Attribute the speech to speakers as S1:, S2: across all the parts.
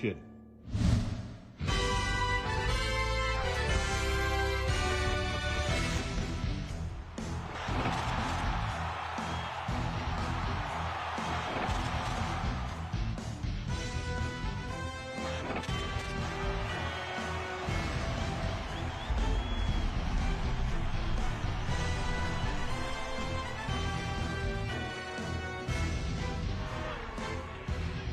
S1: Kid.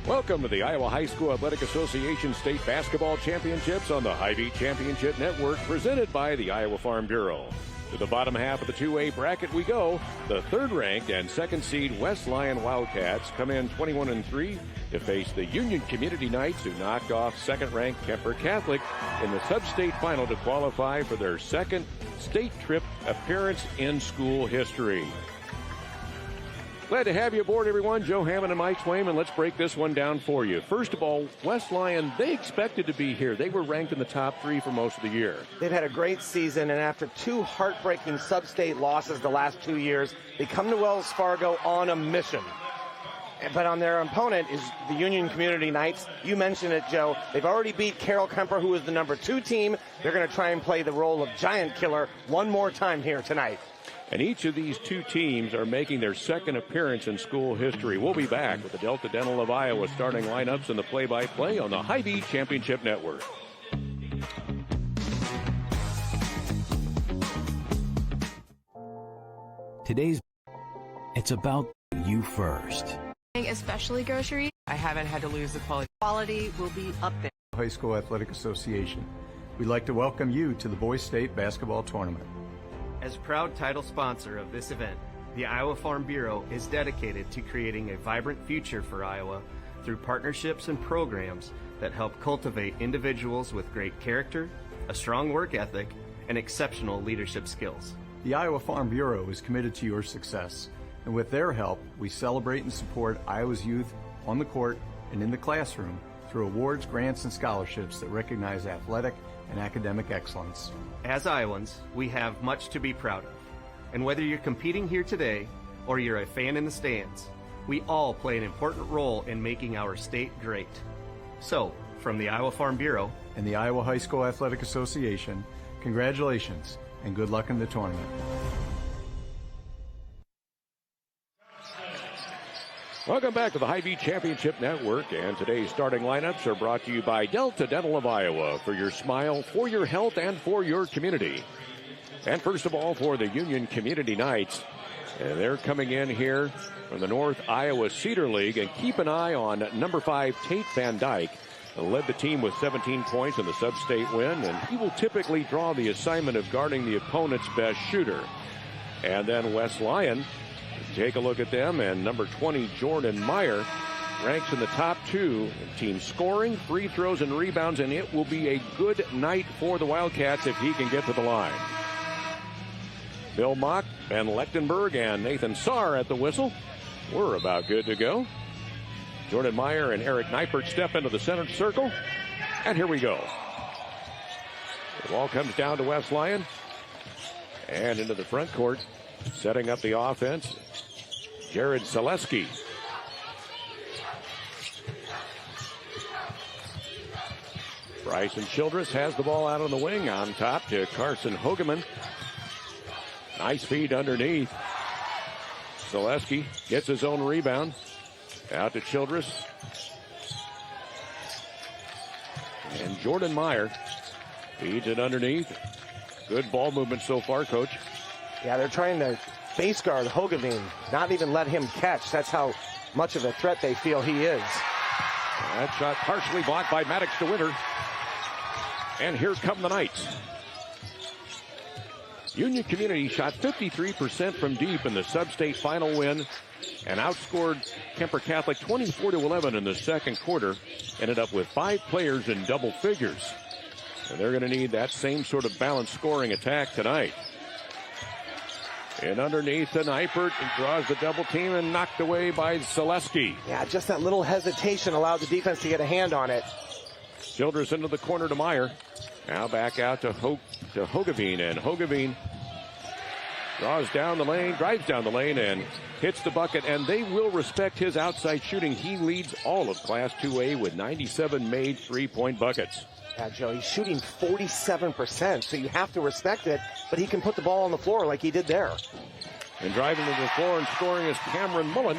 S2: Welcome to the Iowa High School Athletic Association State Basketball Championships on the Hy-Vee Championship Network, presented by the Iowa Farm Bureau. To the bottom half of the 2A bracket we go. The third-ranked and second seed West Lyon Wildcats come in 21-3 to face the Union Community Knights, who knocked off second-ranked Kemper Catholic in the sub-state final to qualify for their second state trip appearance in school history. Glad to have you aboard, everyone. Joe Hammond and Mike Swaim, and let's break this one down for you. First of all, West Lyon, they expected to be here. They were ranked in the top 3 for most of the year.
S3: They've had a great season, and after 2 heartbreaking sub-state losses the last 2 years, they come to Wells Fargo on a mission. But on their opponent is the Union Community Knights. You mentioned it, Joe. They've already beat Carroll Kemper, who is the number 2 team. They're going to try and play the role of giant killer one more time here tonight.
S2: And each of these 2 teams are making their second appearance in school history. We'll be back with the Delta Dental of Iowa starting lineups and the play-by-play on the Hy-Vee Championship Network.
S4: Today's, it's about you first.
S5: Especially groceries.
S6: I haven't had to lose the quality. Quality will be up there.
S7: High School Athletic Association. We'd like to welcome you to the Boys State Basketball Tournament.
S8: As proud title sponsor of this event, the Iowa Farm Bureau is dedicated to creating a vibrant future for Iowa through partnerships and programs that help cultivate individuals with great character, a strong work ethic, and exceptional leadership skills.
S7: The Iowa Farm Bureau is committed to your success, and with their help, we celebrate and support Iowa's youth on the court and in the classroom through awards, grants, and scholarships that recognize athletic and academic excellence.
S8: As Iowans, we have much to be proud of. And whether you're competing here today or you're a fan in the stands, we all play an important role in making our state great. So, from the Iowa Farm Bureau
S7: and the Iowa High School Athletic Association, congratulations and good luck in the tournament.
S2: Welcome back to the Hy-Vee Championship Network, and today's starting lineups are brought to you by Delta Dental of Iowa, for your smile, for your health, and for your community. And first of all, for the Union Community Knights, and they're coming in here from the North Iowa Cedar League, and keep an eye on number 5, Tate Van Dyke, who led the team with 17 points in the sub-state win, and he will typically draw the assignment of guarding the opponent's best shooter. And then West Lyon, take a look at them, and number 20, Jordan Meyer, ranks in the top 2 in team scoring, free throws, and rebounds, and it will be a good night for the Wildcats if he can get to the line. Bill Mock, Ben Lechtenberg, and Nathan Saar at the whistle. We're about good to go. Jordan Meyer and Eric Neipert step into the center circle, and here we go. The ball comes down to West Lyon, and into the front court, setting up the offense, Jared Zaleski. Bryson Childress has the ball out on the wing, on top to Carson Hogeman. Nice feed underneath. Zaleski gets his own rebound. Out to Childress. And Jordan Meyer feeds it underneath. Good ball movement so far, Coach.
S3: Yeah, they're trying to face guard Hogeveen, not even let him catch. That's how much of a threat they feel he is.
S2: That shot partially blocked by Maddox DeWinter. And here come the Knights. Union Community shot 53% from deep in the sub-state final win and outscored Kemper Catholic 24-11 in the second quarter. Ended up with 5 players in double figures. And they're going to need that same sort of balanced scoring attack tonight. And underneath to Neipert, he draws the double team and knocked away by Zaleski.
S3: Yeah, just that little hesitation allowed the defense to get a hand on it.
S2: Childress into the corner to Meyer. Now back out to Hogeveen, and Hogeveen Draws down the lane, drives down the lane, and hits the bucket, and they will respect his outside shooting. He leads all of Class 2A with 97 made three-point buckets.
S3: Yeah, Joe, he's shooting 47%, so you have to respect it, but he can put the ball on the floor like he did there.
S2: And driving to the floor and scoring is Cameron Mullen.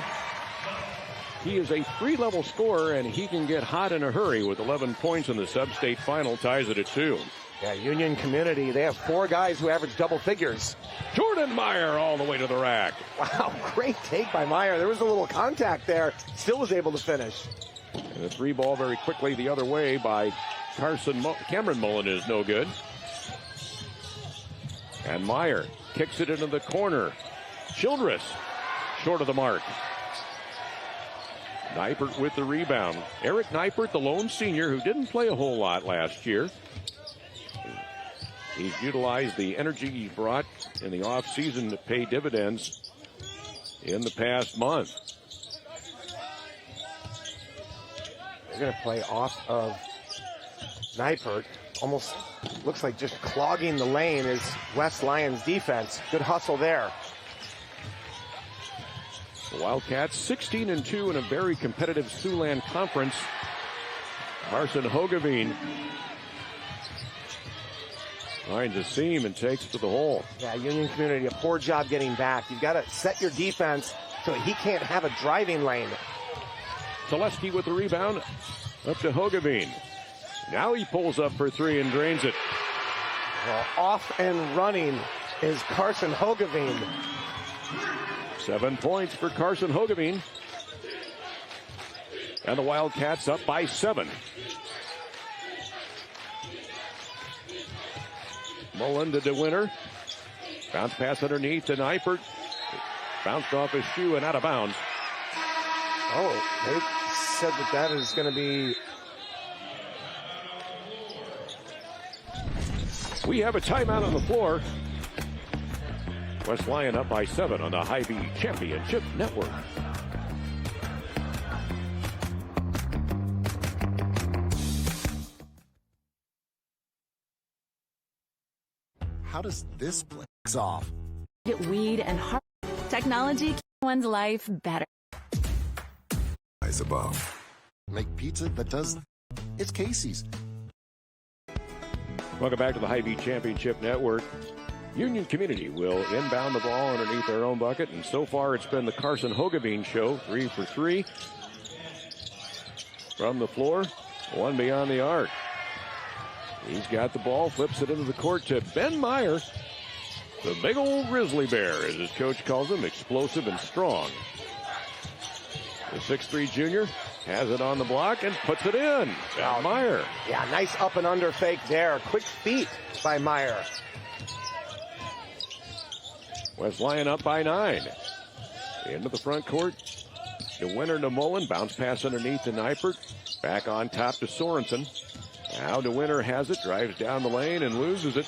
S2: He is a three-level scorer, and he can get hot in a hurry with 11 points in the sub-state final, ties it at 2.
S3: Yeah, Union Community, they have 4 guys who average double figures.
S2: Jordan Meyer all the way to the rack.
S3: Wow, great take by Meyer. There was a little contact there. Still was able to finish.
S2: And the three ball very quickly the other way by Cameron Mullen is no good. And Meyer kicks it into the corner. Childress short of the mark. Neipert with the rebound. Eric Neipert, the lone senior who didn't play a whole lot last year. He's utilized the energy he brought in the offseason to pay dividends in the past month.
S3: They're going to play off of Neipert. Almost looks like just clogging the lane is West Lyon's defense. Good hustle there.
S2: The Wildcats 16-2 in a very competitive Siouxland conference. Carson Hogeveen finds a seam and takes it to the hole.
S3: Yeah, Union Community, a poor job getting back. You've got to set your defense so he can't have a driving lane.
S2: Zaleski with the rebound. Up to Hogeveen. Now he pulls up for three and drains it.
S3: Well, off and running is Carson Hogeveen.
S2: 7 points for Carson Hogeveen. And the Wildcats up by 7. Mullen to DeWinter. Bounce pass underneath to Neipert. Bounced off his shoe and out of bounds.
S3: Oh, they said that is going to be...
S2: We have a timeout on the floor. West Lyon up by 7 on the Hy-Vee Championship Network.
S1: How does this play off?
S5: Get weed and heart. Technology keeps one's life better.
S1: Rise above. Make pizza that does. It's Casey's.
S2: Welcome back to the Hy-Vee Championship Network. Union Community will inbound the ball underneath their own bucket, and so far it's been the Carson Hogeveen show. 3 for 3 from the floor, 1 beyond the arc. He's got the ball, flips it into the court to Ben Meyer, the big old grizzly bear, as his coach calls him, explosive and strong. The 6'3 junior has it on the block and puts it in. Ben Meyer.
S3: Yeah, nice up and under fake there. Quick feet by Meyer.
S2: West Lyon up by 9. Into the front court. DeWinter to Mullen. Bounce pass underneath to Neipert. Back on top to Sorensen. Now DeWinter has it. Drives down the lane and loses it.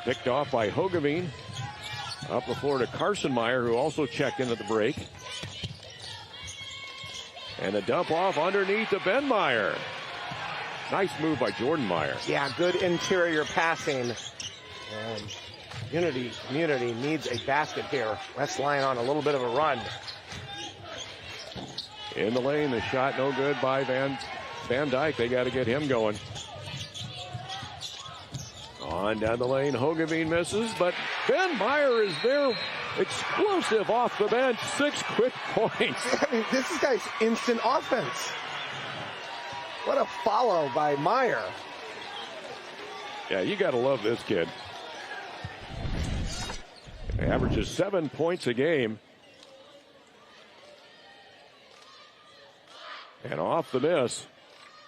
S2: Picked off by Hogeveen. Up the floor to Carson Meyer, who also checked in at the break. And a dump off underneath to Ben Meyer. Nice move by Jordan Meyer.
S3: Yeah, good interior passing. And Unity Community needs a basket here. West Lyon on a little bit of a run.
S2: In the lane, the shot no good by Van Dyke. They got to get him going. On down the lane, Hogeveen misses, but Ben Meyer is there. Explosive off the bench. 6 quick points.
S3: I mean, this guy's instant offense. What a follow by Meyer.
S2: Yeah, you got to love this kid. Averages 7 points a game. And off the miss,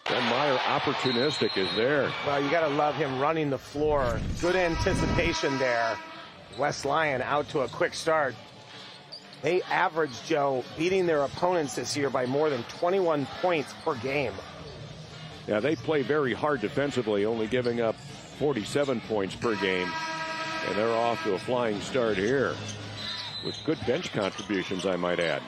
S2: Ben Meyer, opportunistic, is there.
S3: Well, you got to love him running the floor. Good anticipation there. West Lyon out to a quick start. They averaged, Joe, beating their opponents this year by more than 21 points per game.
S2: Yeah, they play very hard defensively, only giving up 47 points per game. And they're off to a flying start here with good bench contributions, I might add.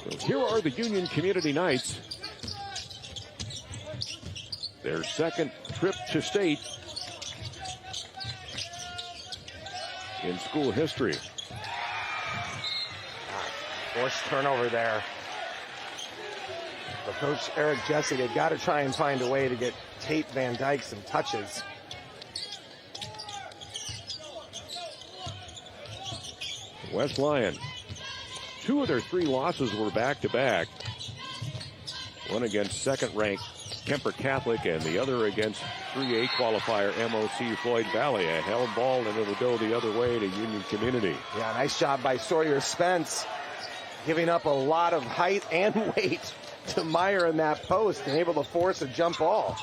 S2: So here are the Union Community Knights. their second trip to state in school history.
S3: Forced turnover there. But Coach Eric Jesse, they've got to try and find a way to get Tate Van Dyke some touches.
S2: West Lyon, 2 of their 3 losses were back-to-back. One against second-ranked Kemper Catholic and the other against 3A qualifier MOC Floyd Valley. A held ball, and it'll go the other way to Union Community.
S3: Yeah, nice job by Sawyer Spence, giving up a lot of height and weight to Meyer in that post and able to force a jump ball.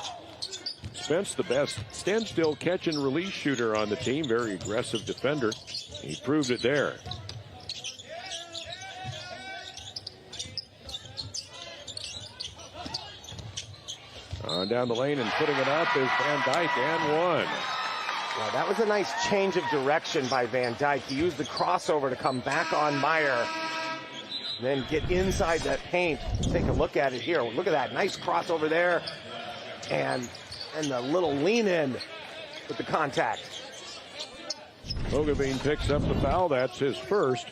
S2: Spence, the best stand-still catch and release shooter on the team. Very aggressive defender. He proved it there. On down the lane and putting it up is Van Dyke, and one.
S3: Well, that was a nice change of direction by Van Dyke. He used the crossover to come back on Meyer, then get inside that paint. Take a look at it here. Look at that nice crossover there, and the little lean in with the contact.
S2: Hogeveen picks up the foul. That's his first.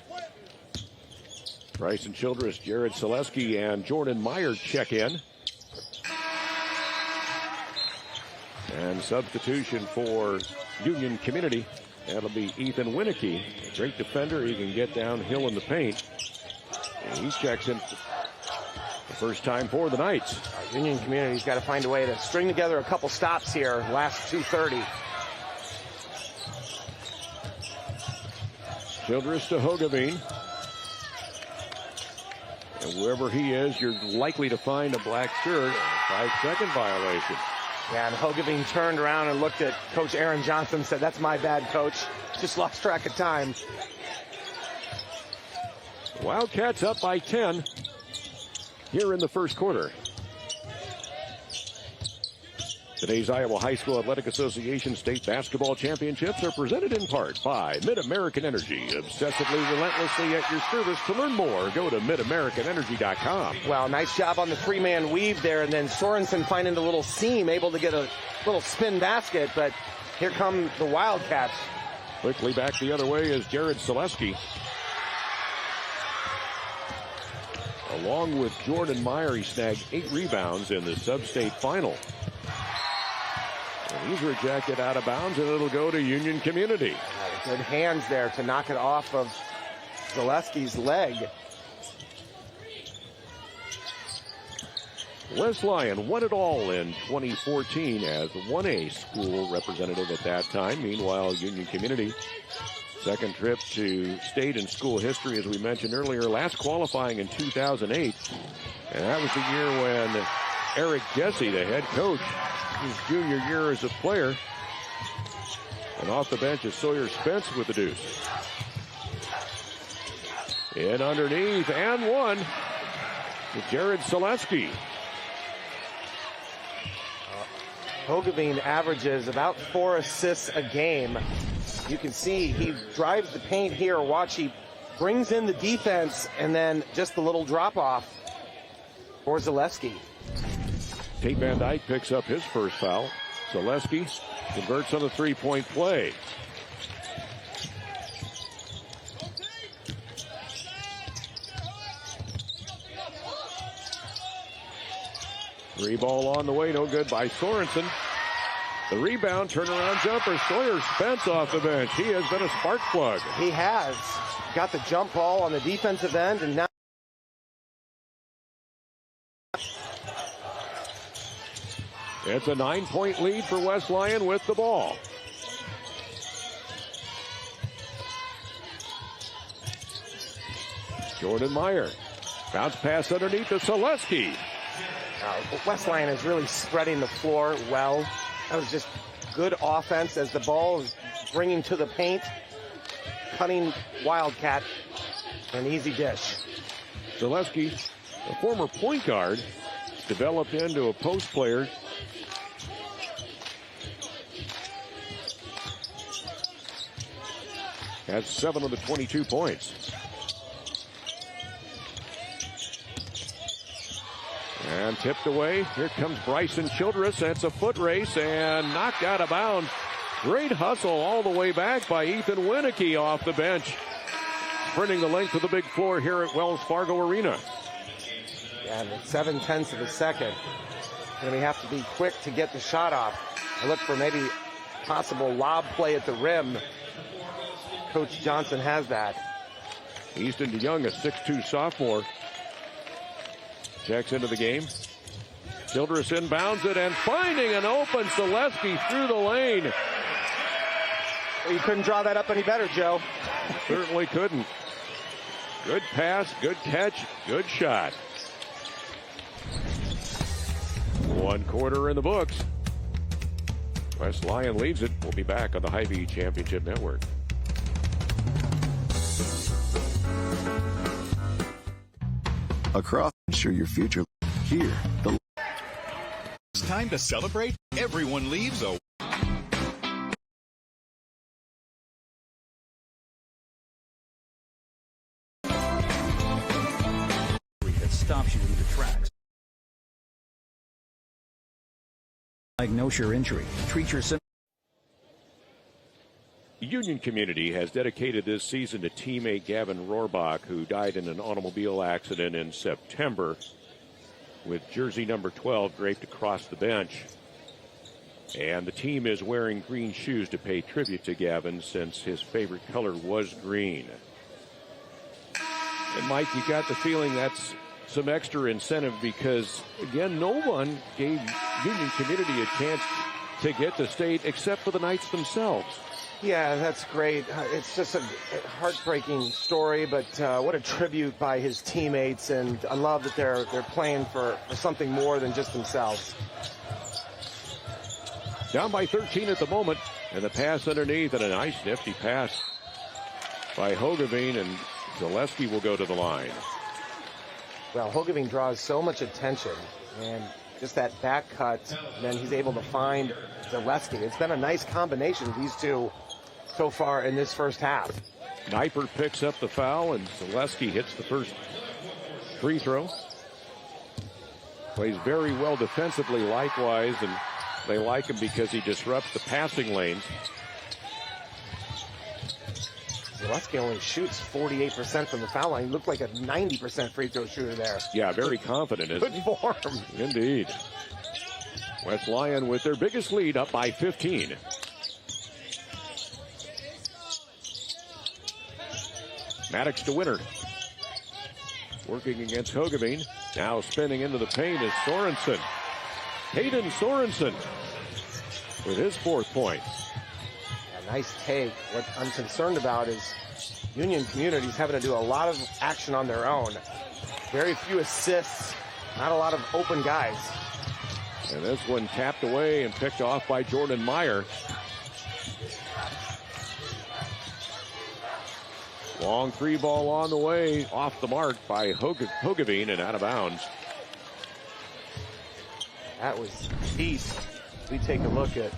S2: Bryson Childress, Jared Selesky, and Jordan Meyer check in. And substitution for Union Community. That'll be Ethan Winicky. A great defender. He can get downhill in the paint. And he checks in the first time for the Knights.
S3: Union Community's got to find a way to string together a couple stops here. Last 2:30.
S2: Childress to Hogeveen. And wherever he is, you're likely to find a black shirt. 5-second violation.
S3: Yeah, and Hogeveen turned around and looked at Coach Aaron Johnson and said, "That's my bad, Coach. Just lost track of time."
S2: Wildcats up by 10 here in the first quarter. Today's Iowa High School Athletic Association State Basketball Championships are presented in part by Mid-American Energy. Obsessively, relentlessly at your service. To learn more, go to midamericanenergy.com.
S3: Well, nice job on the 3-man weave there, and then Sorensen finding a little seam, able to get a little spin basket, but here come the Wildcats.
S2: Quickly back the other way is Jared Selesky. Along with Jordan Meyer, he snagged 8 rebounds in the sub-state final. And he's rejected out of bounds, and it'll go to Union Community.
S3: Good hands there to knock it off of Zaleski's leg.
S2: West Lyon won it all in 2014 as the 1A school representative at that time. Meanwhile, Union Community, second trip to state and school history, as we mentioned earlier, last qualifying in 2008. And that was the year when Eric Jesse, the head coach, his junior year as a player. And off the bench is Sawyer Spence with the deuce. In underneath, and one to Jared Selesky.
S3: Hogeveen averages about 4 assists a game. You can see he drives the paint here. Watch, he brings in the defense, and then just the little drop-off for Zaleski.
S2: Tate Van Dyke picks up his first foul. Selesky converts on a 3-point play. Three ball on the way, no good by Sorensen. The rebound, turnaround jumper, Sawyer Spence off the bench. He has been a spark plug.
S3: He has got the jump ball on the defensive end, and now
S2: it's a 9-point lead for West Lyon with the ball. Jordan Meyer. Bounce pass underneath to Selesky.
S3: West Lyon is really spreading the floor well. That was just good offense as the ball is bringing to the paint. Cutting Wildcat. An easy dish.
S2: Selesky, a former point guard, developed into a post player. Has 7 of the 22 points. And And tipped away. Here comes Bryson Childress. That's a foot race and knocked out of bounds. Great hustle all the way back by Ethan Winicky off the bench. Sprinting the length of the big floor here at Wells Fargo Arena.
S3: Yeah, with 7/10 of a second. And we have to be quick to get the shot off. I look for maybe possible lob play at the rim. Coach Johnson has that.
S2: Easton DeYoung, a 6'2 sophomore. Checks into the game. Childress inbounds it and finding an open Selesky through the lane.
S3: Well, you couldn't draw that up any better, Joe.
S2: Certainly couldn't. Good pass, good catch, good shot. 1 quarter in the books. West Lyon leads it. We'll be back on the Hy-Vee Championship Network.
S1: Across, ensure your future. Here,
S9: It's time to celebrate. Everyone leaves a
S4: that stops you in your tracks. Diagnose your injury. Treat your symptoms.
S2: The Union community has dedicated this season to teammate Gavin Rohrbach, who died in an automobile accident in September, with jersey number 12 draped across the bench. And the team is wearing green shoes to pay tribute to Gavin, since his favorite color was green. And Mike, you got the feeling that's some extra incentive because, again, no one gave Union community a chance to get to state except for the Knights themselves.
S3: Yeah, that's great. It's just a heartbreaking story, but what a tribute by his teammates, and I love that they're playing for something more than just themselves.
S2: Down by 13 at the moment, and the pass underneath, and a nice nifty pass by Hogeveen, and Zaleski will go to the line.
S3: Well, Hogeveen draws so much attention, and just that back cut, and then he's able to find Zaleski. It's been a nice combination of these two so far in this first half.
S2: Kniper picks up the foul, and Zaleski hits the first free throw. Plays very well defensively likewise, and they like him because he disrupts the passing lanes.
S3: Zaleski only shoots 48% from the foul line. He looked like a 90% free throw shooter there.
S2: Yeah, very confident.
S3: Good form.
S2: Indeed. West Lyon with their biggest lead, up by 15. Maddox to Winter. Working against Hogeveen. Now spinning into the paint is Sorensen. Hayden Sorensen with his 4th point.
S3: A nice take. What I'm concerned about is Union communities having to do a lot of action on their own. Very few assists, not a lot of open guys.
S2: And this one tapped away and picked off by Jordan Meyer. Long 3 ball on the way, off the mark by Hogeveen and out of bounds.
S3: That was deep. We take a look at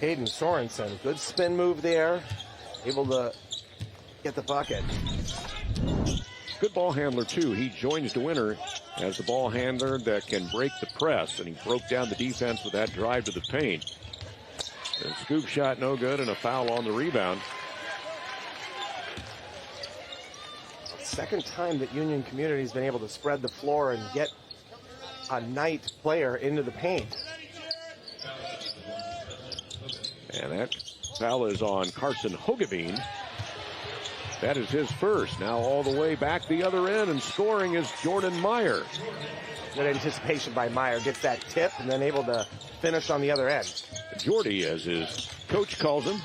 S3: Hayden Sorensen. Good spin move there. Able to get the bucket.
S2: Good ball handler, too. He joins the winner as the ball handler that can break the press, and he broke down the defense with that drive to the paint. And scoop shot no good, and a foul on the rebound.
S3: Second time that Union community has been able to spread the floor and get a Knight player into the paint.
S2: And that foul is on Carson Hogeveen. That is his first. Now all the way back the other end, and scoring is Jordan Meyer.
S3: Good anticipation by Meyer. Gets that tip and then able to finish on the other end.
S2: Jordy, as his coach calls him.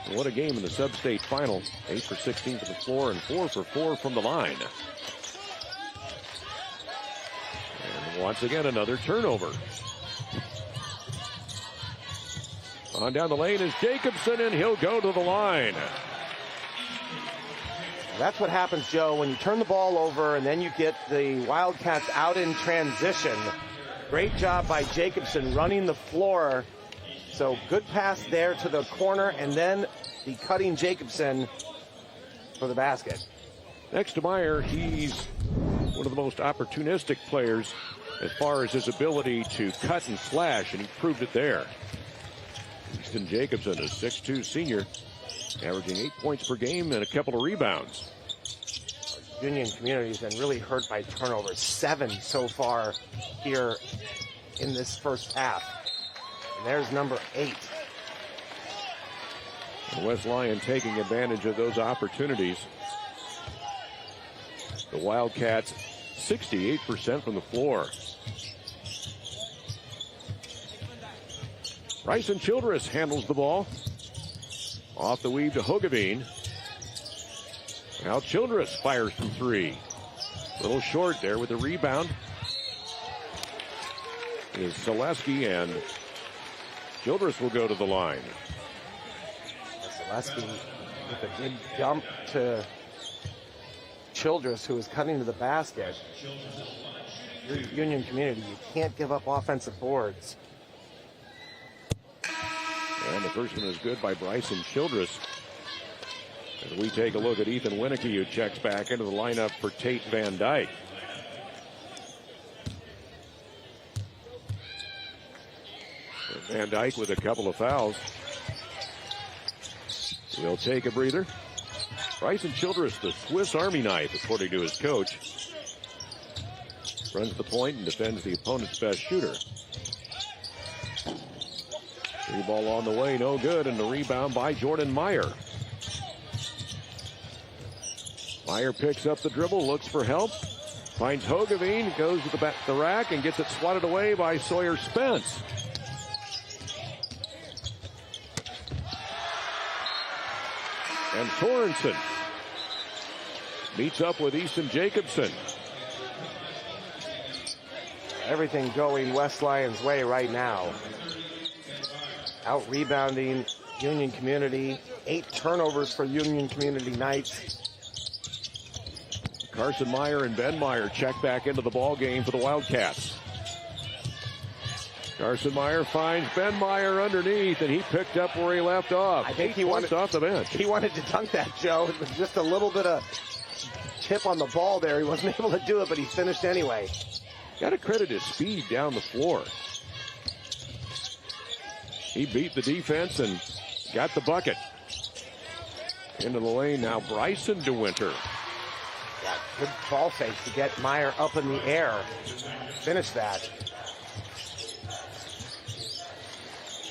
S2: And what a game in the sub-state final. 8 for 16 to the floor and 4 for 4 from the line. And once again, another turnover. On down the lane is Jacobson, and he'll go to the line.
S3: That's what happens, Joe, when you turn the ball over and then you get the Wildcats out in transition. Great job by Jacobson running the floor. So good pass there to the corner, and then the cutting Jacobson for the basket.
S2: Next to Meyer, he's one of the most opportunistic players as far as his ability to cut and slash, and he proved it there. Easton Jacobson, a 6'2 senior, averaging 8 points per game and a couple of rebounds.
S3: Union Community has been really hurt by turnovers. 7 so far here in this first half. And there's number 8.
S2: And West Lyon taking advantage of those opportunities. The Wildcats 68% from the floor. Bryson Childress handles the ball. Off the weave to Hogeveen. Now Childress fires from 3. A little short there with the rebound. Is Selesky, and Childress will go to the line.
S3: Selesky with a big dump to Childress, who is cutting to the basket. Union Community, you can't give up offensive boards.
S2: And the first one is good by Bryson Childress. As we take a look at Ethan Winicky, who checks back into the lineup for Tate Van Dyke. Van Dyke with a couple of fouls. We'll take a breather. Bryson Childress, the Swiss Army knife, according to his coach. Runs the point and defends the opponent's best shooter. Three ball on the way, no good, and the rebound by Jordan Meyer. Meyer picks up the dribble, looks for help, finds Hogeveen, goes to the rack and gets it swatted away by Sawyer Spence. And Sorensen meets up with Easton Jacobson.
S3: Everything going West Lyon's way right now. Out rebounding Union Community. 8 turnovers for Union Community Knights.
S2: Carson Meyer and Ben Meyer check back into the ball game for the Wildcats. Carson Meyer finds Ben Meyer underneath, and he picked up where he left off.
S3: I think he wanted
S2: off the bench.
S3: He wanted to dunk that, Joe. It was just a little bit of tip on the ball there. He wasn't able to do it, but he finished anyway.
S2: Got to credit his speed down the floor. He beat the defense and got the bucket. Into the lane now, Bryson DeWinter.
S3: Yeah, good ball fake to get Meyer up in the air. Finish that.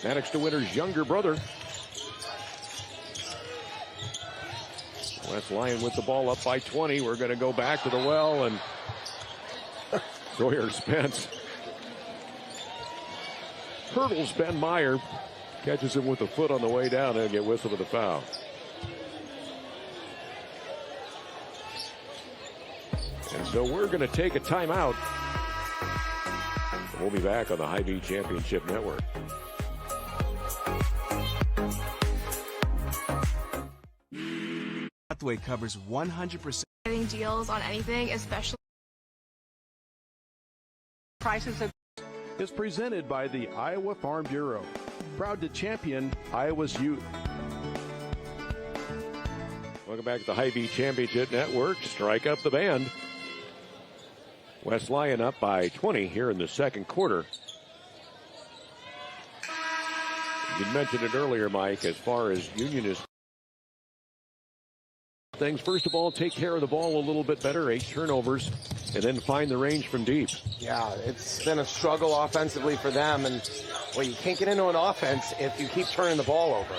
S2: Maddox DeWinter's younger brother. West Lyon with the ball up by 20. We're going to go back to the well, and Sawyer Spence hurdles Ben Meyer, catches him with a foot on the way down, and get whistled with a foul. And so we're going to take a timeout. We'll be back on the Hy-Vee Championship Network.
S10: Pathway covers 100%.
S11: Getting deals on anything, especially
S6: Prices
S12: is presented by the Iowa Farm Bureau, proud to champion Iowa's youth.
S2: Welcome back to the Hy-Vee Championship Network. Strike up the band. West Lyon up by 20 here in the second quarter. You mentioned it earlier, Mike, as far as Union is things. First of all, take care of the ball a little bit better, 8 turnovers, and then find the range from deep.
S3: Yeah, it's been a struggle offensively for them, and well, you can't get into an offense if you keep turning the ball over.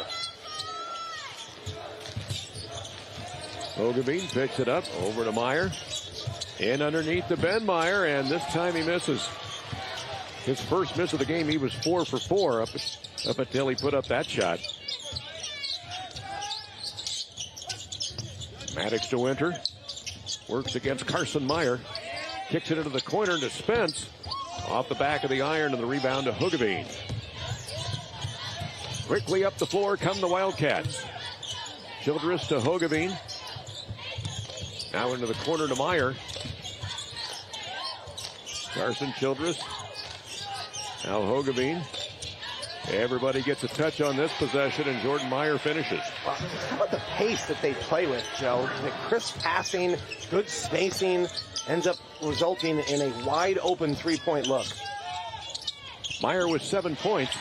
S2: Hogeveen picks it up over to Meyer. In underneath to Ben Meyer, and this time he misses. His first miss of the game, he was 4 for 4 up until he put up that shot. Maddox DeWinter works against Carson Meyer. Kicks it into the corner to Spence. Off the back of the iron, and the rebound to Hogeveen. Quickly up the floor come the Wildcats. Childress to Hogeveen. Now into the corner to Meyer. Carson Childress. Now Hogeveen. Everybody gets a touch on this possession, and Jordan Meyer finishes.
S3: How about the pace that they play with, Joe? The crisp passing, good spacing, ends up resulting in a wide open three-point look.
S2: Meyer with 7 points.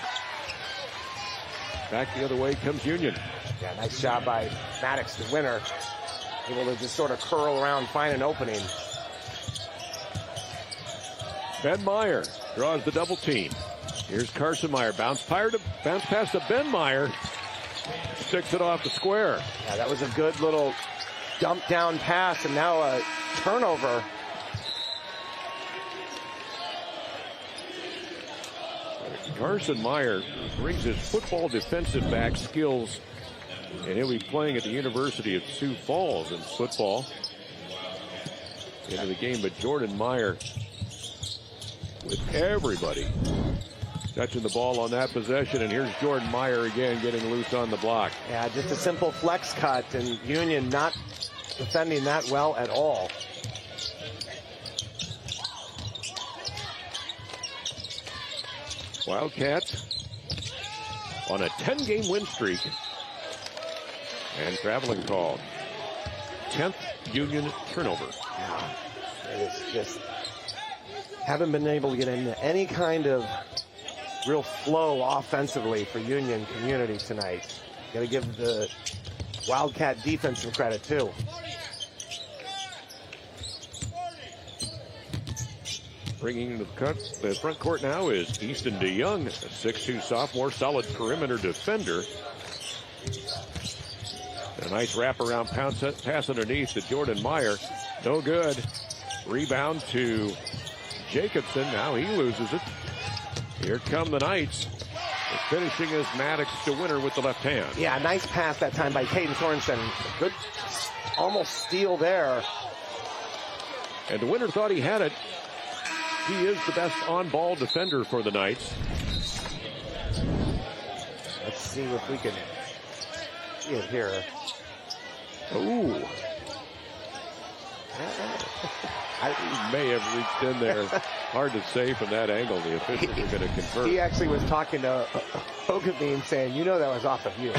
S2: Back the other way comes Union.
S3: Yeah, nice job by Maddox, the winner. Able to just sort of curl around, find an opening.
S2: Ben Meyer draws the double team. Here's Carson Meyer. Bounce pass to Ben Meyer. Sticks it off the square.
S3: Yeah, that was a good little dump down pass, and now a turnover.
S2: Carson Meyer brings his football defensive back skills, and he'll be playing at the University of Sioux Falls in football. Into the game, but Jordan Meyer with everybody touching the ball on that possession, and here's Jordan Meyer again getting loose on the block.
S3: Yeah, just a simple flex cut, and Union not defending that well at all.
S2: Wildcats on a 10-game win streak, and traveling call. 10th Union turnover.
S3: Yeah, it's just haven't been able to get into any kind of real flow offensively for Union Community tonight. Got to give the Wildcat defense some credit too.
S2: Bringing the front court now is Easton DeYoung, a 6'2 sophomore, solid perimeter defender. A nice wraparound pass underneath to Jordan Meyer. No good. Rebound to Jacobson. Now he loses it. Here come the Knights. Finishing is Maddox to winner with the left hand.
S3: Yeah, nice pass that time by Caden Sorensen. Good, almost steal there.
S2: And the winner thought he had it. He is the best on-ball defender for the Knights.
S3: Let's see if we can see it here.
S2: Ooh. He may have reached in there. Hard to say from that angle. The officials are going to confirm.
S3: He actually was talking to Ogavine saying, you know that was off of you.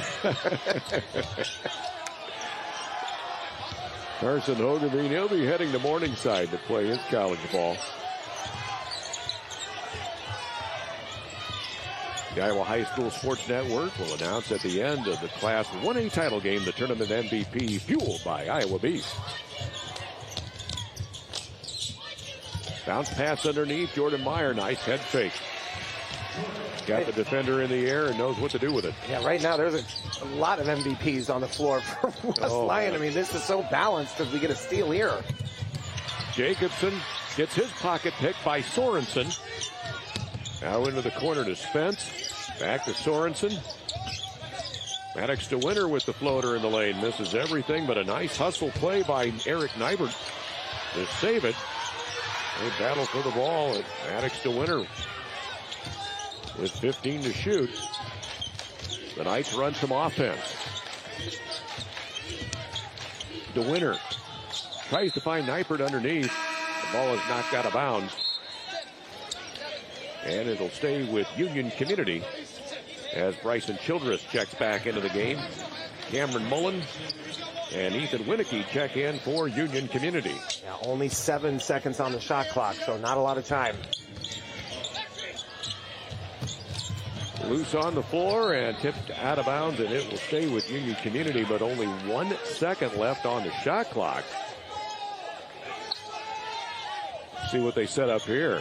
S2: Carson Ogavine, he'll be heading to Morningside to play his college ball. The Iowa High School Sports Network will announce at the end of the Class 1A title game the tournament MVP, fueled by Iowa Beef. Bounce pass underneath. Jordan Meyer, nice head fake. Got the defender in the air and knows what to do with it.
S3: Yeah, right now there's a lot of MVPs on the floor for West Lyon. I mean, this is so balanced as we get a steal here.
S2: Jacobson gets his pocket picked by Sorensen. Now into the corner to Spence. Back to Sorensen. Maddox to winner with the floater in the lane. Misses everything, but a nice hustle play by Eric Nybert to save it. They battle for the ball, and Maddox to winner with 15 to shoot. The Knights run some offense. The winner tries to find Nybert underneath. The ball is knocked out of bounds. And it'll stay with Union Community as Bryson Childress checks back into the game. Cameron Mullen and Ethan Winicky check in for Union Community.
S3: Yeah, only 7 seconds on the shot clock, so not a lot of time.
S2: Loose on the floor and tipped out of bounds, and it will stay with Union Community, but only 1 second left on the shot clock. See what they set up here.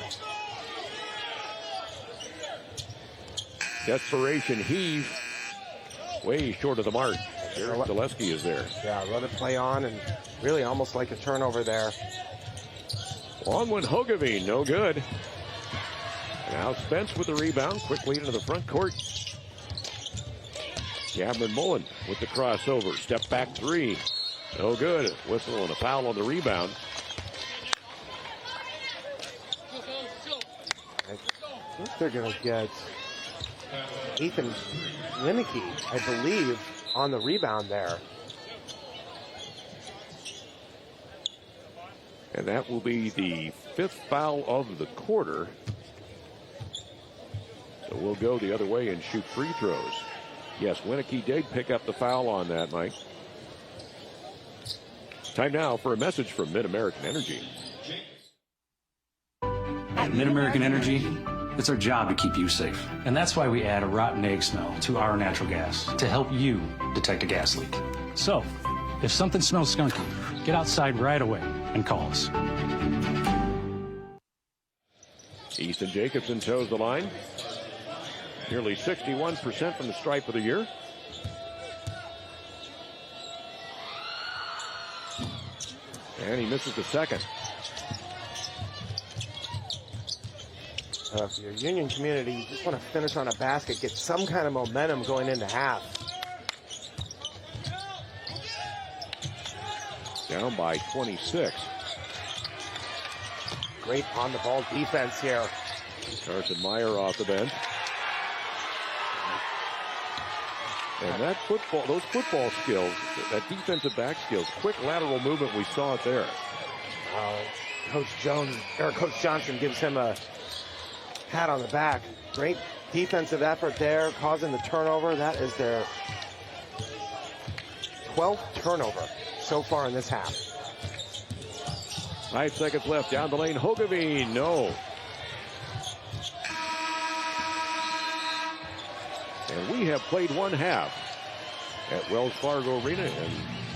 S2: Desperation heave. Way short of the mark. Eric Zaleski is there.
S3: Yeah, let it play on, and really almost like a turnover there.
S2: On went Ogavine, no good. Now Spence with the rebound, quickly into the front court. Cameron Mullen with the crossover. Step back three. No good. Whistle and a foul on the rebound.
S3: I think they're going to get Ethan Winicky, I believe, on the rebound there.
S2: And that will be the 5th foul of the quarter. So will go the other way and shoot free throws. Yes, Winicky did pick up the foul on that, Mike. Time now for a message from Mid-American Energy.
S13: At Mid-American Energy, it's our job to keep you safe. And that's why we add a rotten egg smell to our natural gas to help you detect a gas leak. So, if something smells skunky, get outside right away and call us.
S2: Easton Jacobson toes the line. Nearly 61% from the stripe of the year. And he misses the second.
S3: If you're Union community, you just want to finish on a basket, get some kind of momentum going into half.
S2: Down by 26.
S3: Great on-the-ball defense here.
S2: Carson Meyer off the bench. And that football, those football skills, that defensive back skills, quick lateral movement, we saw it there.
S3: Coach Johnson gives him a pat on the back. Great defensive effort there, causing the turnover. That is their 12th turnover so far in this half.
S2: 5 seconds left. Down the lane, Hogeveen. No. And we have played one half at Wells Fargo Arena in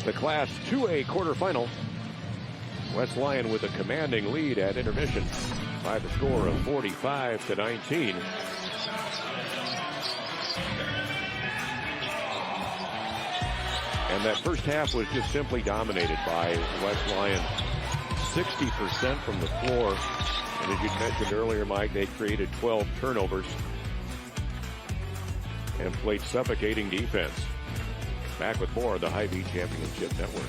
S2: the Class 2A quarterfinal. West Lyon with a commanding lead at intermission by the score of 45-19. And that first half was just simply dominated by West Lyon. 60% from the floor. And as you mentioned earlier, Mike, they created 12 turnovers and played suffocating defense. Back with more of the Hy-Vee Championship Network.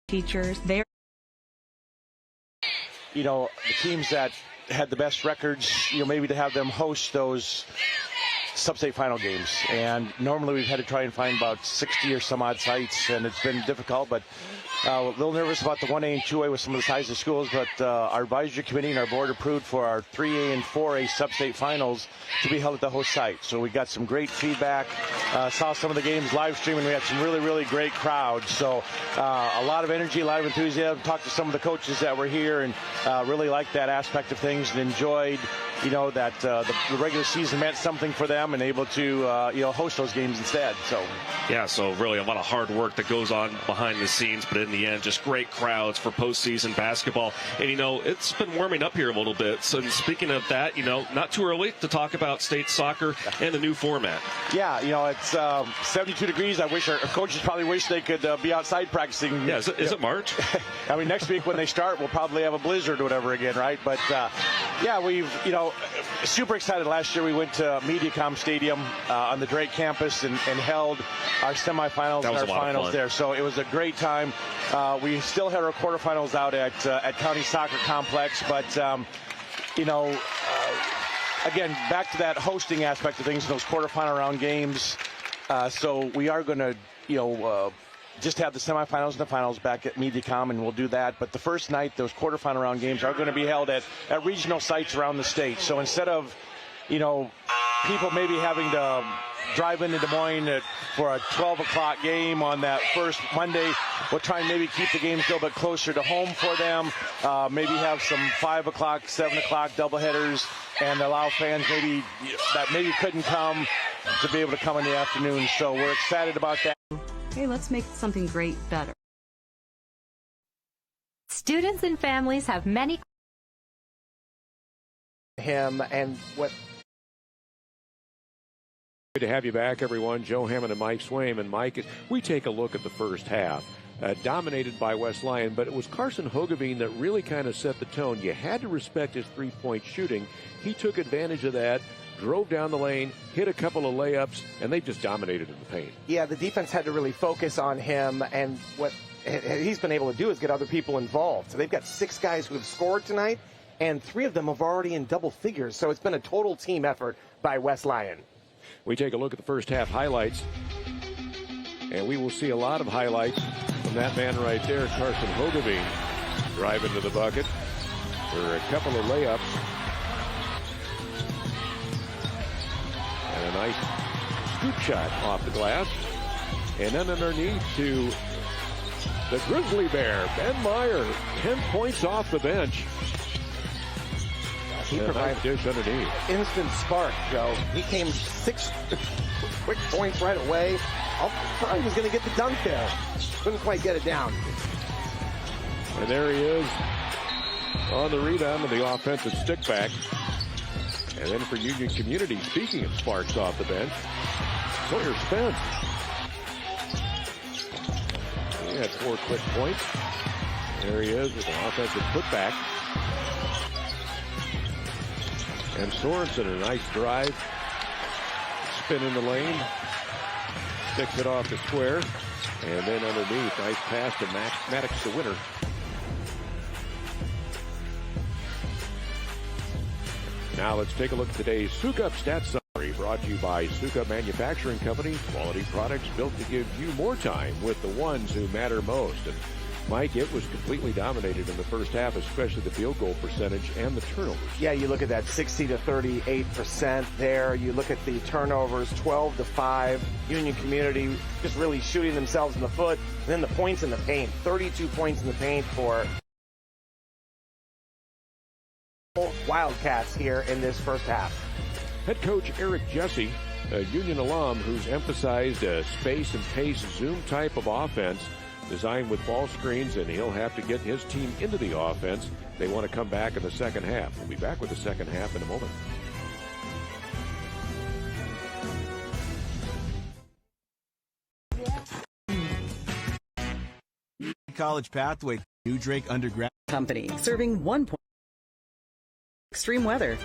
S5: Teachers, they're,
S14: you know, the teams that had the best records, you know, maybe to have them host those sub-state final games. And normally we've had to try and find about 60 or some odd sites, and it's been difficult, but a little nervous about the 1A and 2A with some of the size of schools, but our advisory committee and our board approved for our 3A and 4A sub-state finals to be held at the host site. So we got some great feedback, saw some of the games live streaming. We had some really, really great crowds. So a lot of energy, a lot of enthusiasm. Talked to some of the coaches that were here and really liked that aspect of things and enjoyed, you know, that the regular season meant something for them and able to, you know, host those games instead. So
S15: yeah, so really a lot of hard work that goes on behind the scenes, but in the end, just great crowds for postseason basketball. And, you know, it's been warming up here a little bit. So speaking of that, you know, not too early to talk about state soccer and the new format.
S14: Yeah, you know, it's 72 degrees. I wish our coaches probably wish they could be outside practicing.
S15: Yeah, is it March?
S14: I mean, next week when they start, we'll probably have a blizzard or whatever again, right? But, yeah, we've, you know, super excited. Last year we went to MediaCom Stadium on the Drake campus and held our semifinals and our finals there. So it was a great time. We still had our quarterfinals out at County Soccer Complex, but you know, again, back to that hosting aspect of things, those quarterfinal round games. So we are going to, you know, just have the semifinals and the finals back at MediaCom, and we'll do that. But the first night, those quarterfinal round games are going to be held at regional sites around the state. So instead of, you know, people maybe having to drive into Des Moines for a 12 o'clock game on that first Monday, we'll try and maybe keep the games a little bit closer to home for them. Maybe have some 5 o'clock, 7 o'clock doubleheaders and allow fans maybe that maybe couldn't come to be able to come in the afternoon. So we're excited about that.
S5: hey, let's make something great better.
S16: Students and families have many
S3: him and what.
S2: Good to have you back, everyone. Joe Hammond and Mike Swaim. And Mike, we take a look at the first half. Dominated by West Lyon, but it was Carson Hogeveen that really kind of set the tone. You had to respect his three-point shooting. He took advantage of that, drove down the lane, hit a couple of layups, and they just dominated in the paint.
S3: Yeah, the defense had to really focus on him, and what he's been able to do is get other people involved. So they've got 6 guys who have scored tonight, and 3 of them have already in double figures. So it's been a total team effort by West Lyon.
S2: We take a look at the first half highlights, and we will see a lot of highlights from that man right there, Carson Hogeveen. drive into the bucket for a couple of layups. And a nice scoop shot off the glass. And then underneath to the Grizzly Bear, Ben Meyer, 10 points off the bench.
S3: He provided
S2: dish underneath.
S3: Instant spark, Joe. He came 6 quick points right away. I thought he was going to get the dunk there. Couldn't quite get it down.
S2: And there he is on the rebound of the offensive stick back. And then for Union Community, speaking of sparks off the bench, Sawyer Spence. He had 4 quick points. There he is with an offensive putback. And Sorensen, a nice drive. Spin in the lane. Sticks it off the square. And then underneath, nice pass to Maddox, the winner. Now let's take a look at today's Sukup Stats Summary, brought to you by Sukup Manufacturing Company. Quality products built to give you more time with the ones who matter most. And Mike, it was completely dominated in the first half, especially the field goal percentage and the turnovers.
S3: Yeah, you look at that 60 to 38% there. You look at the turnovers, 12 to 5. Union Community just really shooting themselves in the foot. And then the points in the paint, 32 points in the paint for Wildcats here in this first half.
S2: Head coach Eric Jesse, a Union alum who's emphasized a space and pace zoom type of offense designed with ball screens, and he'll have to get his team into the offense. They want to come back in the second half. We'll be back with the second half in a moment.
S10: College Pathway, New Drake Undergrad
S17: Company, serving 1 point. Extreme weather.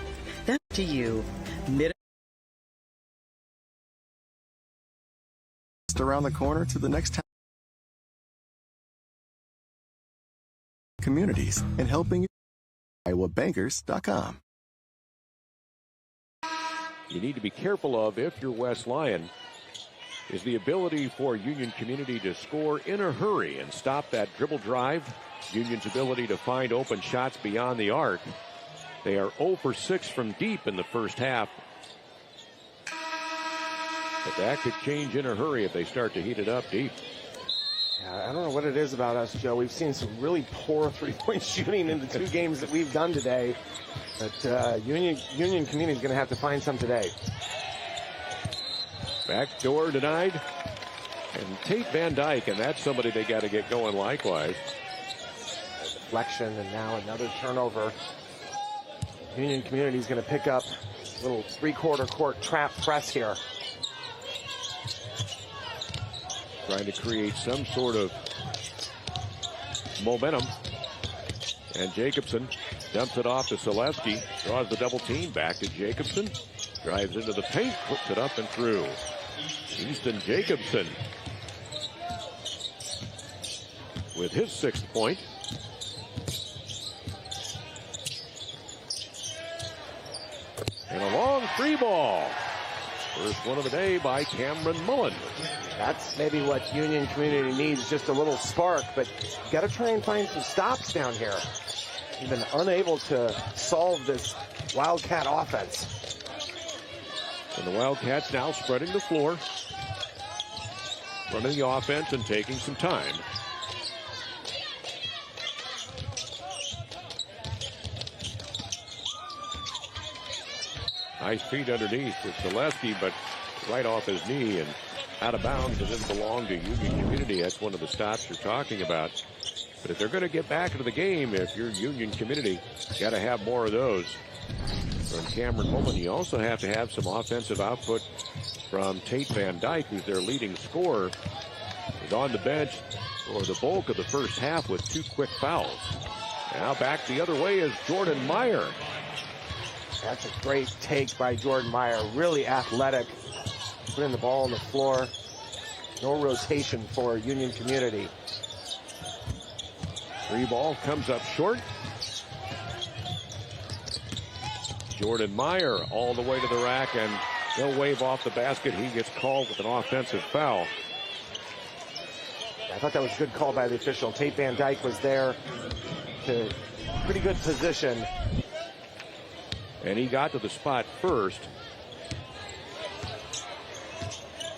S17: That's to you.
S1: Just around the corner to the next town. Communities and helping you. IowaBankers.com.
S2: You need to be careful of, if you're West Lyon, is the ability for Union Community to score in a hurry and stop that dribble drive. Union's ability to find open shots beyond the arc. They are 0 for 6 from deep in the first half. But that could change in a hurry if they start to heat it up deep.
S3: I don't know what it is about us, Joe. We've seen some really poor three-point shooting in the 2 games that we've done today. But Union Community is going to have to find some today.
S2: Back door denied. And Tate Van Dyke, and that's somebody they got to get going likewise.
S3: Deflection, and now another turnover. Union Community is going to pick up a little 3/4 court trap press here.
S2: Trying to create some sort of momentum. And Jacobson dumps it off to Selesky. Draws the double team back to Jacobson. Drives into the paint, puts it up and through. Easton Jacobson with his 6th point. And a long 3 ball. First one of the day by Cameron Mullen.
S3: That's maybe what Union Community needs, just a little spark, but you got to try and find some stops down here. You've been unable to solve this Wildcat offense.
S2: And the Wildcats now spreading the floor, running the offense and taking some time. Nice feed underneath with Selesky, but right off his knee and out of bounds. It doesn't belong to Union Community. That's one of the stops you're talking about. But if they're going to get back into the game, if you're Union Community, got to have more of those. From Cameron Mullen, you also have to have some offensive output from Tate Van Dyke, who's their leading scorer. Is on the bench for the bulk of the first half with 2 quick fouls. Now back the other way is Jordan Meyer.
S3: That's a great take by Jordan Meyer. Really athletic. Putting the ball on the floor. No rotation for Union Community.
S2: 3 ball comes up short. Jordan Meyer all the way to the rack, and they'll wave off the basket. He gets called with an offensive foul.
S3: I thought that was a good call by the official. Tate Van Dyke was there to pretty good position.
S2: And he got to the spot first.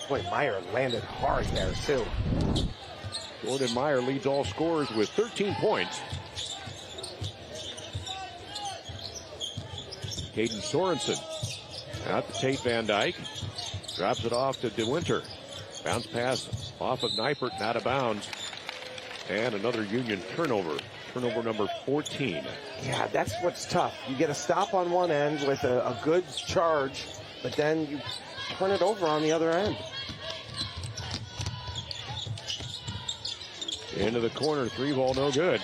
S3: Boy, Meyer landed hard there, too.
S2: Jordan Meyer leads all scorers with 13 points. Caden Sorensen out to Tate Van Dyke. Drops it off to DeWinter. Bounce pass off of Neipert and out of bounds. And another Union turnover. Turnover number 14.
S3: Yeah, that's what's tough. You get a stop on one end with a good charge, but then you turn it over on the other end.
S2: Into the corner, 3-ball, no good.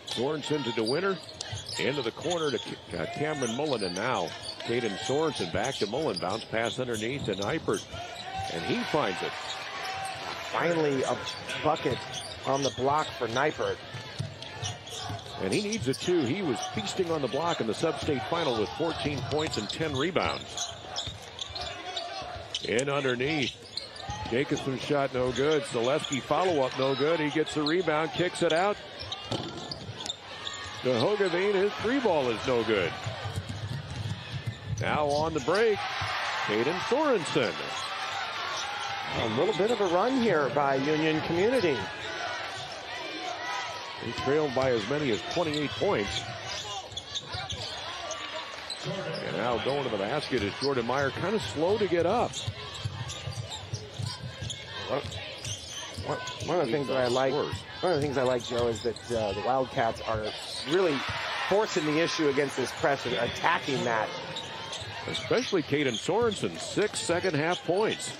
S2: Sorensen to DeWinter. Into the corner to Cameron Mullen, and now Caden Sorensen back to Mullen. Bounce pass underneath to Neipert, and he finds it.
S3: Finally a bucket on the block for Neipert.
S2: And he needs it too. He was feasting on the block in the sub-state final with 14 points and 10 rebounds. In underneath. Jacobson's shot no good. Zaleski follow-up no good. He gets the rebound, kicks it out. To Hogeveen, his 3-ball is no good. Now on the break, Caden Sorensen.
S3: A little bit of a run here by Union Community.
S2: He trailed by as many as 28 points. And now going to the basket is Jordan Meyer, kind of slow to get up.
S3: One of the things that I like, Joe, is that the Wildcats are really forcing the issue against this press and attacking that.
S2: Especially Caden Sorensen, 6 second-half points.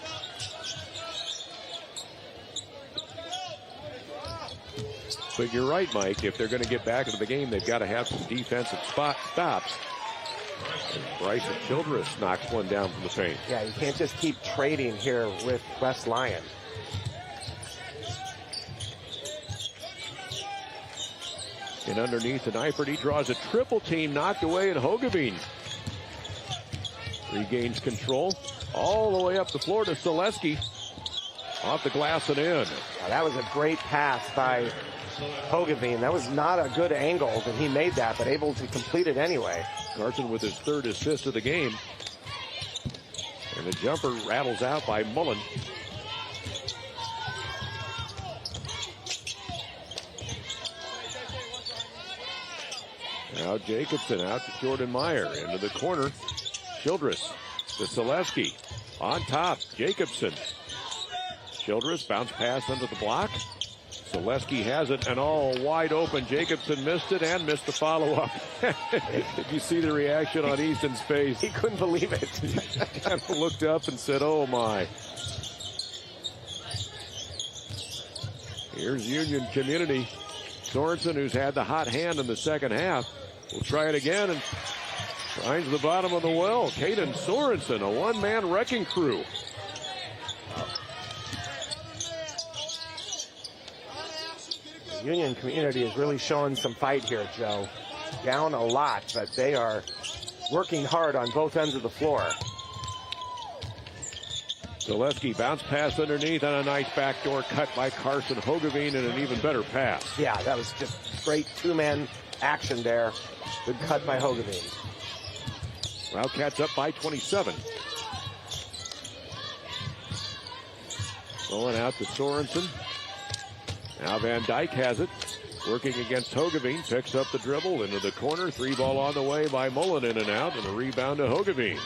S2: But you're right, Mike. If they're going to get back into the game, they've got to have some defensive stops. And Bryson Childress knocks one down from the paint.
S3: Yeah, you can't just keep trading here with West Lyon.
S2: And underneath the Neipert, he draws a triple team, knocked away, and Hogeveen regains control all the way up the floor to Zaleski. Off the glass and in.
S3: Now, that was a great pass by Hogeveen. That was not a good angle that he made that, but able to complete it anyway.
S2: Carson with his 3rd assist of the game. And the jumper rattles out by Mullen. Now Jacobson out to Jordan Meyer. Into the corner. Childress to Zaleski. On top, Jacobson. Childress, bounce pass under the block. Zaleski has it, and all wide open. Jacobson missed it and missed the follow-up. Did you see the reaction on Easton's face?
S3: He couldn't believe it.
S2: He kind of looked up and said, oh my. Here's Union Community. Sorensen, who's had the hot hand in the second half, will try it again and finds the bottom of the well. Caden Sorensen, a one-man wrecking crew.
S3: Union Community is really showing some fight here, Joe. Down a lot, but they are working hard on both ends of the floor.
S2: Zaleski bounce pass underneath on a nice backdoor cut by Carson Hogeveen and an even better pass.
S3: Yeah, that was just great two-man action there. Good cut by Hogeveen.
S2: Wildcats up by 27. Going out to Sorensen. Now Van Dyke has it. Working against Hogeveen. Picks up the dribble into the corner. 3-ball on the way by Mullen, in and out. And a rebound to Hogeveen.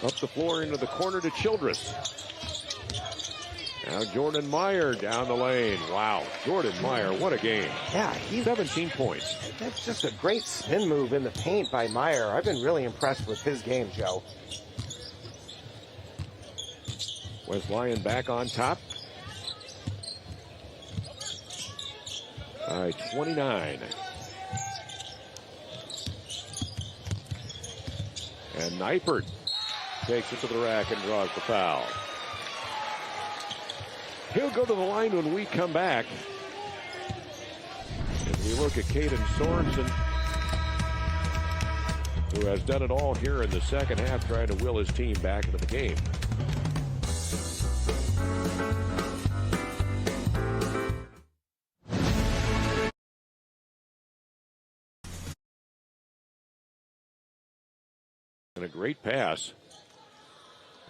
S2: Up the floor into the corner to Childress. Now Jordan Meyer down the lane. Wow, Jordan Meyer, what a game.
S3: Yeah, he's
S2: 17 points.
S3: That's just a great spin move in the paint by Meyer. I've been really impressed with his game, Joe.
S2: West Lyon back on top. All right, 29. And Neipert takes it to the rack and draws the foul. He'll go to the line when we come back. As we look at Caden Sorensen. who has done it all here in the second half, trying to will his team back into the game. And a great pass.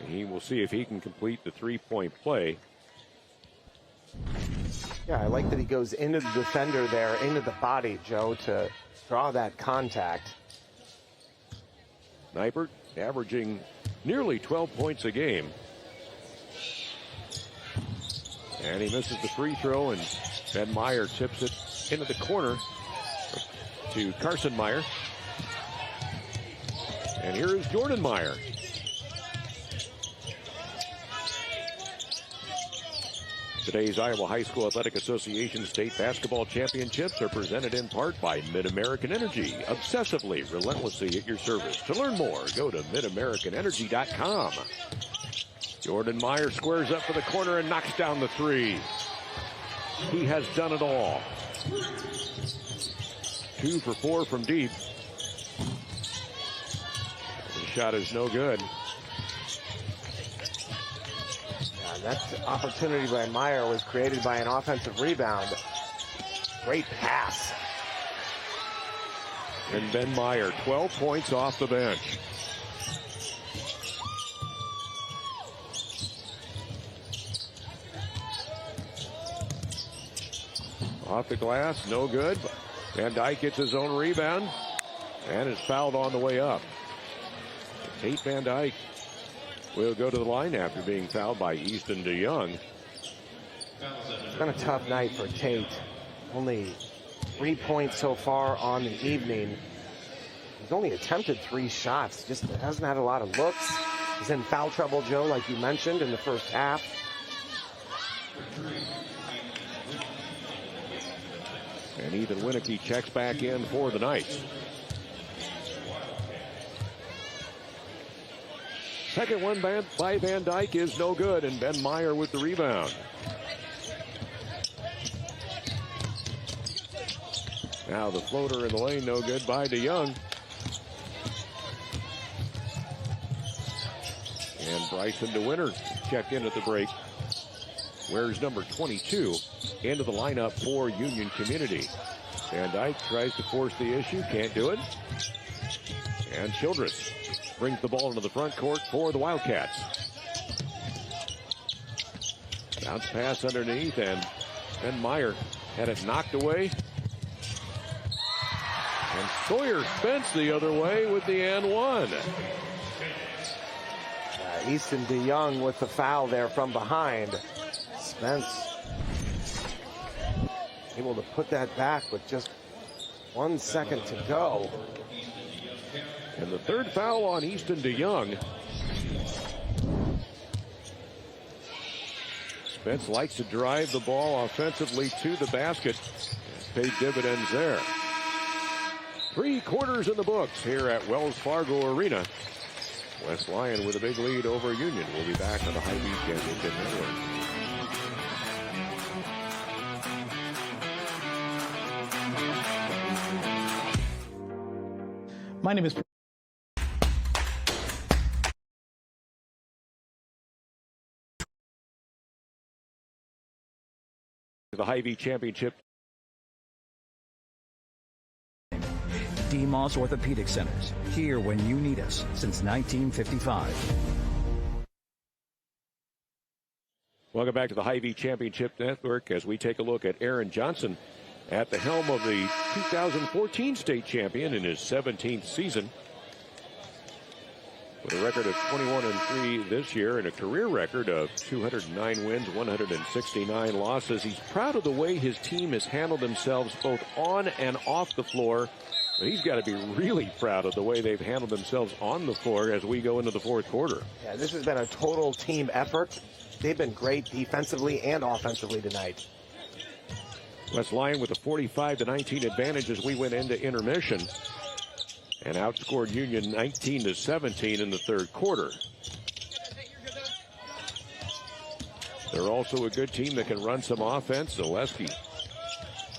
S2: And he will see if he can complete the three-point play.
S3: Yeah, I like that he goes into the defender there, into the body, Joe, to draw that contact.
S2: Neipert averaging nearly 12 points a game. And he misses the free throw, and Ben Meyer tips it into the corner to Carson Meyer. And here is Jordan Meyer. Today's Iowa High School Athletic Association State Basketball Championships are presented in part by Mid-American Energy. Obsessively, relentlessly at your service. To learn more, go to midamericanenergy.com. Jordan Meyer squares up for the corner and knocks down the three. He has done it all. 2 for 4 from deep. The shot is no good.
S3: That opportunity by Meyer was created by an offensive rebound. Great pass.
S2: And Ben Meyer, 12 points off the bench. Off the glass, no good. Van Dyke gets his own rebound and is fouled on the way up. Tate Van Dyke will go to the line after being fouled by Easton DeYoung.
S3: It's been a tough night for Tate. Only 3 points so far on the evening. He's only attempted 3 shots. Just hasn't had a lot of looks. He's in foul trouble, Joe, like you mentioned, in the first half.
S2: And Ethan Winnicky checks back in for the Knights. Second one by Van Dyke is no good, and Ben Meyer with the rebound. Now the floater in the lane, no good by DeYoung. And Bryson DeWinter checked in at the break. Wears number 22 into the lineup for Union Community. Van Dyke tries to force the issue, can't do it. And Childress brings the ball into the front court for the Wildcats. Bounce pass underneath, and Ben Meyer had it knocked away. And Sawyer Spence the other way with the and one.
S3: Easton DeYoung with the foul there from behind. Spence able to put that back with just 1 second to go.
S2: And the third foul on Easton DeYoung. Spence likes to drive the ball offensively to the basket. Paid dividends there. 3 quarters in the books here at Wells Fargo Arena. West Lyon with a big lead over Union. We'll be back on the High Beach Championship Network.
S18: My name is
S2: the Hy-Vee Championship.
S4: DeMoss Orthopedic Centers, here when you need us since 1955.
S2: Welcome back to the Hy-Vee Championship Network as we take a look at Aaron Johnson at the helm of the 2014 state champion in his 17th season. With a record of 21-3 this year and a career record of 209 wins, 169 losses. He's proud of the way his team has handled themselves both on and off the floor. But he's got to be really proud of the way they've handled themselves on the floor as we go into the fourth quarter.
S3: Yeah, this has been a total team effort. They've been great defensively and offensively tonight.
S2: West Lyon with a 45-19 advantage as we went into intermission and outscored Union 19-17 in the third quarter. They're also a good team that can run some offense. Zaleski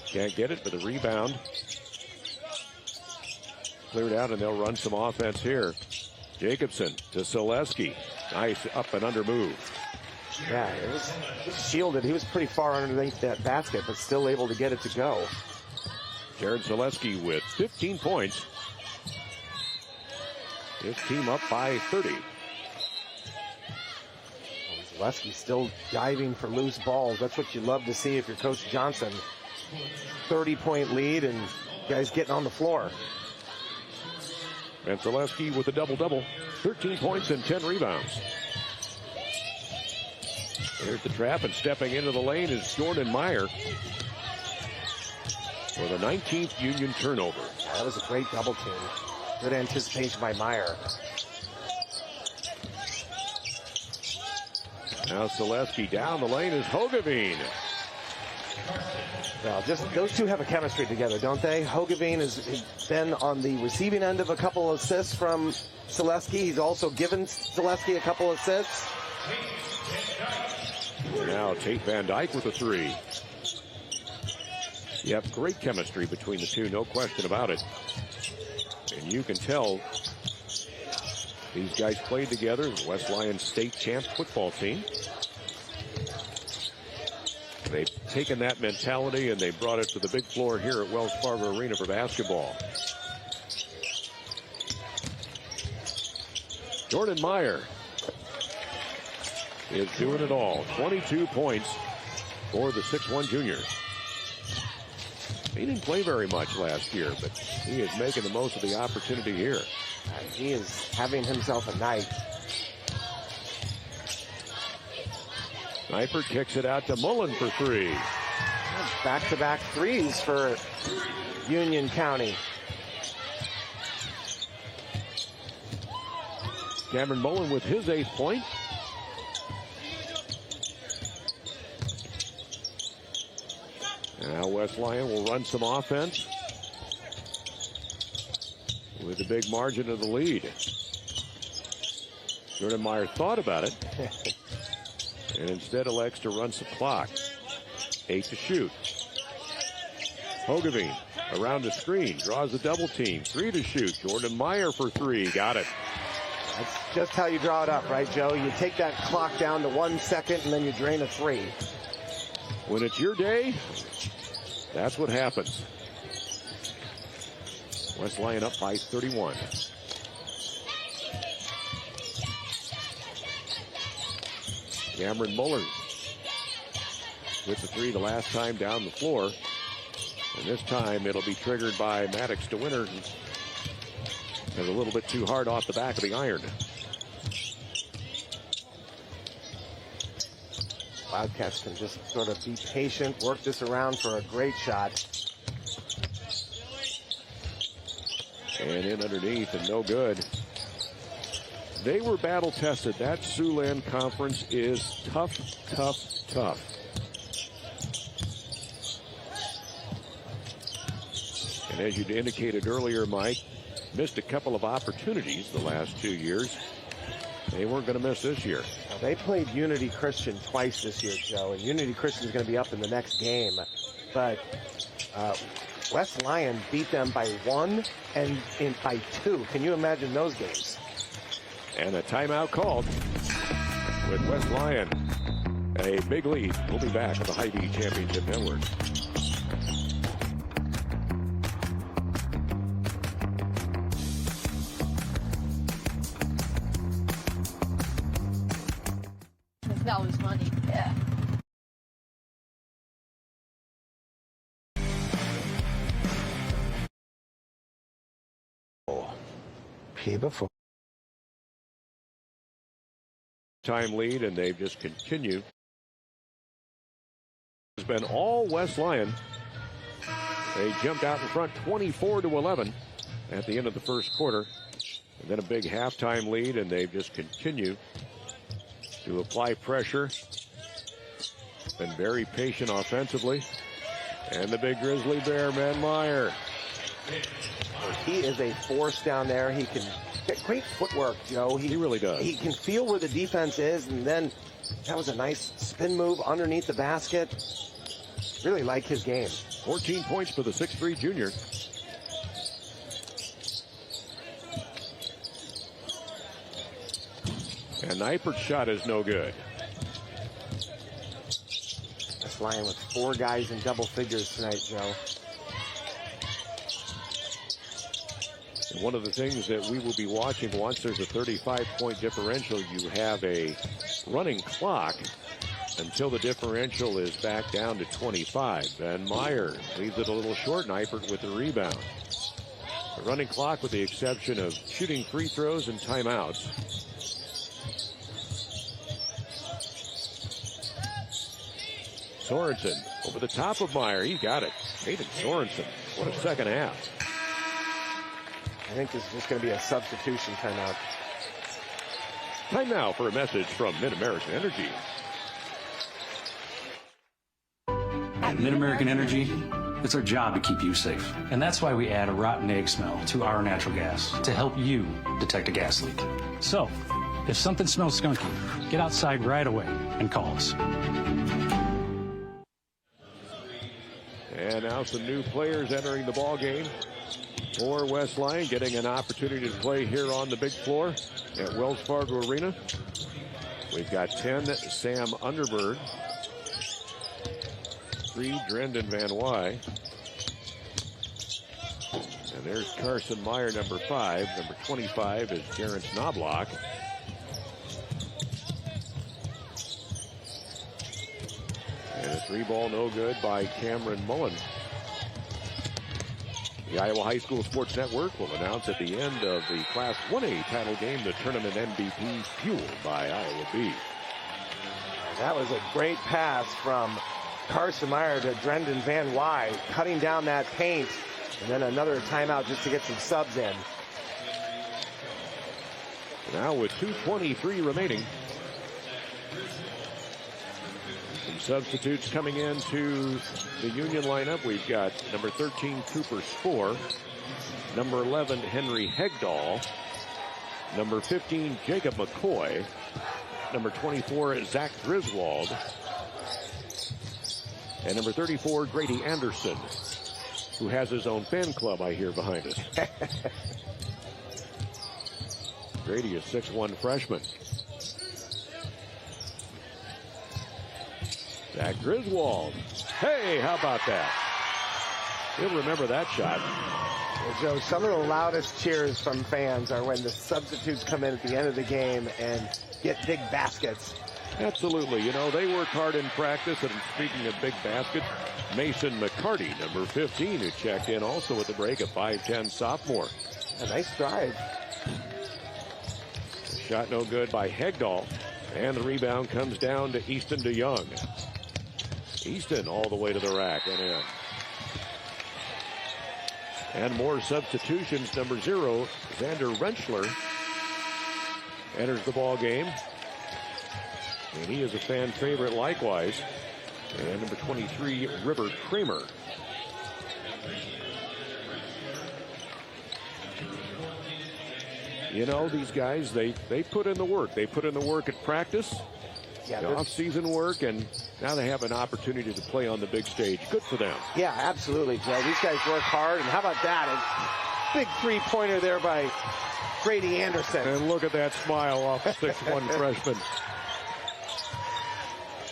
S2: can't get it, but the rebound cleared out, and they'll run some offense here. Jacobson to Selesky. Nice up and under move.
S3: Yeah, it was shielded. He was pretty far underneath that basket, but still able to get it to go.
S2: Jared Selesky with 15 points. His team up by 30.
S3: Selesky still diving for loose balls. That's what you love to see if you're Coach Johnson. 30-point lead and guys getting on the floor.
S2: And Selesky with a double-double. 13 points and 10 rebounds. Here's the trap, and stepping into the lane is Jordan Meyer for the 19th Union turnover.
S3: Yeah, that was a great double team. Good anticipation by Meyer.
S2: Now Selesky down the lane is Hogeveen.
S3: Well, just those two have a chemistry together, don't they? Hogeveen has been on the receiving end of a couple of assists from Selesky. He's also given Selesky a couple of assists.
S2: Now Tate Van Dyke with a three. You have great chemistry between the two, no question about it. And you can tell these guys played together, the West Lyon State Champs football team. They've taken that mentality and they brought it to the big floor here at Wells Fargo Arena for basketball. Jordan Meyer is doing it all. 22 points for the 6'1 junior. He didn't play very much last year, but he is making the most of the opportunity here.
S3: He is having himself a night.
S2: Sniper kicks it out to Mullen for three.
S3: Back-to-back threes for Union County.
S2: Cameron Mullen with his 8th point. Now West Lyon will run some offense with a big margin of the lead. Jordan Meyer thought about it and instead elects to run some clock. 8 to shoot. Hogeveen around the screen, draws a double team. 3 to shoot. Jordan Meyer for three. Got it.
S3: That's just how you draw it up, right, Joe? You take that clock down to 1 second and then you drain a three.
S2: When it's your day, that's what happens. West Lyon up by 31. Cameron Muller with the three the last time down the floor. And this time it'll be triggered by Maddox to Winter. And a little bit too hard off the back of the iron.
S3: Wildcats can just sort of be patient, work this around for a great shot.
S2: And in underneath and no good. They were battle tested. That Siouxland Conference is tough, tough, tough. And as you indicated earlier, Mike, missed a couple of opportunities the last 2 years. They weren't going to miss this year.
S3: Now, they played Unity Christian twice this year, Joe, and Unity Christian is going to be up in the next game. But West Lyon beat them by 1 and by 2. Can you imagine those games?
S2: And a timeout called with West Lyon. A big lead. We'll be back on the Hy-Vee Championship Network.
S11: That was funny. Yeah.
S3: Before.
S2: Time lead, and they've just continued. It's been all West Lyon. They jumped out in front 24-11 at the end of the first quarter. And then a big halftime lead, and they've just continued to apply pressure. Been very patient offensively. And the big Grizzly Bear, man, Meyer.
S3: He is a force down there. He can get great footwork, Joe.
S2: He really does.
S3: He can feel where the defense is, and then that was a nice spin move underneath the basket. Really like his game.
S2: 14 points for the 6'3 junior. And Neipert's shot is no good.
S3: This Lyon with 4 guys in double figures tonight, Joe.
S2: And one of the things that we will be watching, once there's a 35-point differential, you have a running clock until the differential is back down to 25. Van Meyer leaves it a little short. Neipert with the rebound. A running clock with the exception of shooting free throws and timeouts. Sorensen over the top of Meyer. He got it. Hayden Sorensen. What a second half.
S3: I think this is just going to be a substitution timeout.
S2: Time now for a message from Mid-American Energy.
S13: At Mid-American Energy, it's our job to keep you safe. And that's why we add a rotten egg smell to our natural gas to help you detect a gas leak. So, if something smells skunky, get outside right away and call us.
S2: And now some new players entering the ball game for West Lyon, getting an opportunity to play here on the big floor at Wells Fargo Arena. We've got 10, Sam Underberg. 3, Drendon Van Wy. And there's Carson Meyer, number 5. Number 25 is Terrence Knobloch. And a 3-ball no good by Cameron Mullen. The Iowa High School Sports Network will announce at the end of the Class 1A title game the tournament MVP fueled by Iowa B.
S3: That was a great pass from Carson Meyer to Drendon Van Wy, cutting down that paint, and then another timeout just to get some subs in.
S2: Now with 2:23 remaining. Some substitutes coming into the Union lineup. We've got number 13, Cooper Spoor. Number 11, Henry Hegdahl. Number 15, Jacob McCoy. Number 24, Zach Griswold. And number 34, Grady Anderson, who has his own fan club, I hear, behind us. Grady is 6'1" freshman. Zach Griswold. Hey, how about that? He'll remember that shot.
S3: Well, Joe, some of the loudest cheers from fans are when the substitutes come in at the end of the game and get big baskets.
S2: Absolutely. You know, they work hard in practice. And speaking of big baskets, Mason McCarty, number 15, who checked in also at the break, a 5'10" sophomore.
S3: A nice drive.
S2: A shot no good by Hegdahl. And the rebound comes down to Easton DeYoung. Easton all the way to the rack and in. And more substitutions. Number 0, Xander Rentschler enters the ball game. And he is a fan favorite likewise. And number 23, River Kramer. You know, these guys, they put in the work. They put in the work at practice, off-season work, and now they have an opportunity to play on the big stage. Good for them.
S3: Yeah, absolutely, Joe. These guys work hard, and how about that? A big three-pointer there by Grady Anderson.
S2: And look at that smile off the 6'1" freshman.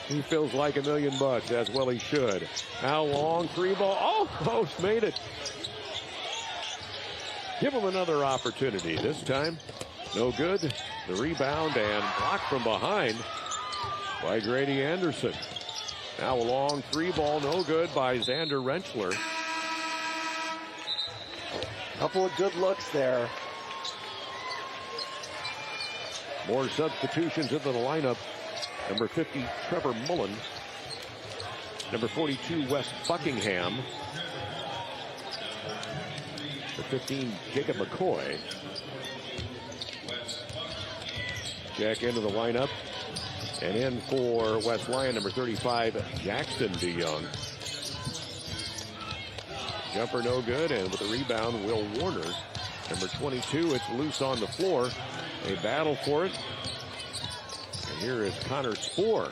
S2: He feels like $1 million, as well he should. Now long 3-ball. Oh, post made it. Give him another opportunity. This time, no good. The rebound and blocked from behind by Grady Anderson. Now a long 3-ball, no good by Xander Rentschler.
S3: Couple of good looks there.
S2: More substitutions into the lineup. Number 50, Trevor Mullen. Number 42, Wes Buckingham. Number 15, Jacob McCoy. Jack into the lineup. And in for West Lyon, number 35, Jackson DeYoung. Jumper no good, and with the rebound, Will Warner. Number 22, it's loose on the floor. They battle for it. And here is Connor Spoor.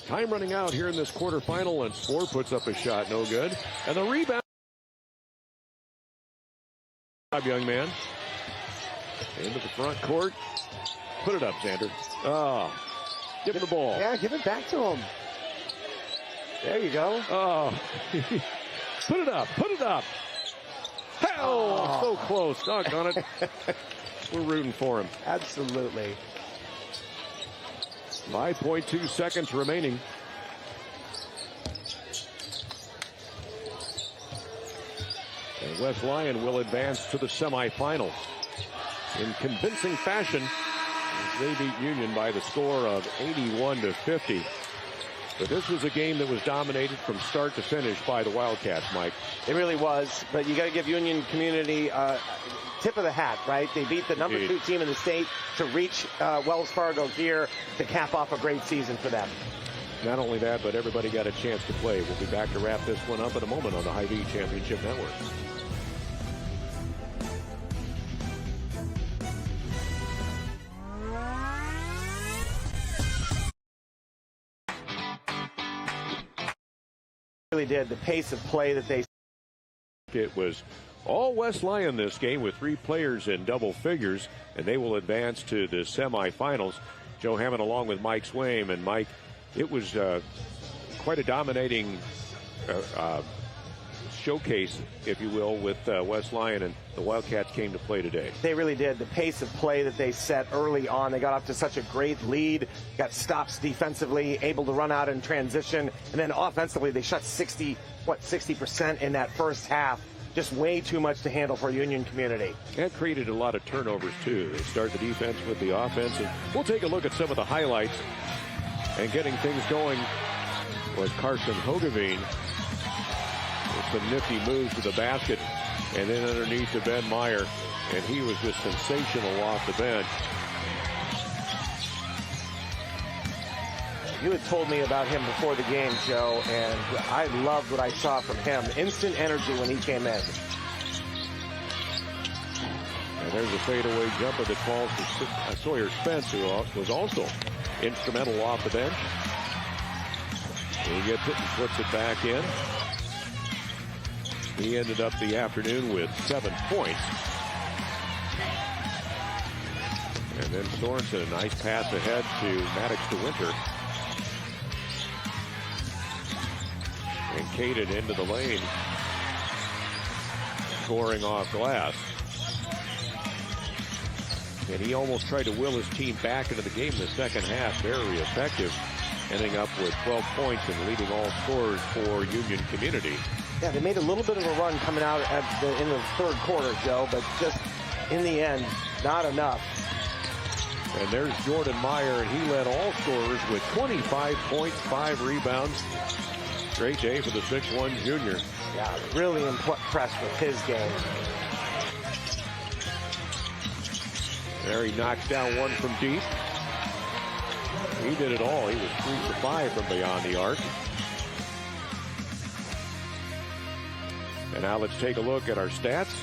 S2: Time running out here in this quarterfinal, and Spoor puts up a shot, no good. And the rebound. Young man. Into the front court. Put it up, Xander. Oh, give him the ball.
S3: Yeah, give it back to him. There you go.
S2: Oh, put it up. Put it up. Hell, so close. Doggone it. We're rooting for him.
S3: Absolutely.
S2: 5.2 seconds remaining. And West Lyon will advance to the semifinals in convincing fashion. They beat Union by the score of 81-50. But this was a game that was dominated from start to finish by the Wildcats, Mike.
S3: It really was, but you got to give Union Community tip of the hat, right? They beat the number 2 team in the state to reach Wells Fargo here to cap off a great season for them.
S2: Not only that, but everybody got a chance to play. We'll be back to wrap this one up in a moment on the Hy-Vee Championship Network.
S3: Really did. The pace of play that they...
S2: It was all West Lyon this game with 3 players in double figures, and they will advance to the semifinals. Joe Hammond along with Mike Swaim. And Mike, it was quite a dominating showcase, if you will, with West Lyon, and the Wildcats came to play today.
S3: They really did. The pace of play that they set early on, they got off to such a great lead, got stops defensively, able to run out in transition, and then offensively they shot 60% in that first half. Just way too much to handle for Union Community.
S2: That created a lot of turnovers, too. They start the defense with the offense, and we'll take a look at some of the highlights. And getting things going was Carson Hogeveen. Some nifty moves to the basket, and then underneath to Ben Meyer, and he was just sensational off the bench.
S3: You had told me about him before the game, Joe, and I loved what I saw from him. Instant energy when he came in.
S2: And there's a fadeaway jumper that falls to Sawyer Spence, who was also instrumental off the bench. He gets it and puts it back in. He ended up the afternoon with 7 points. And then Sorensen, a nice pass ahead to Maddox de Winter. And Caden into the lane, scoring off glass. And he almost tried to will his team back into the game in the second half. Very effective, ending up with 12 points and leading all scorers for Union Community.
S3: Yeah, they made a little bit of a run coming out in the third quarter, Joe, but just in the end, not enough.
S2: And there's Jordan Meyer, and he led all scorers with 25 points, 5 rebounds. Great day for the 6'1 junior.
S3: Yeah, really impressed with his game.
S2: There he knocks down one from deep. He did it all. He was 3 for 5 from beyond the arc. And now let's take a look at our stats.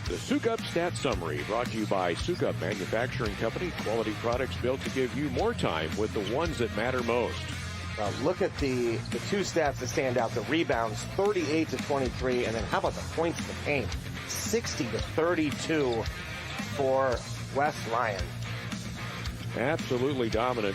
S2: The Sukup Stat Summary, brought to you by Sukup Manufacturing Company. Quality products built to give you more time with the ones that matter most.
S3: Look at the 2 stats that stand out. The rebounds, 38-23, and then how about the points to paint? 60-32 for West Lyon.
S2: Absolutely dominant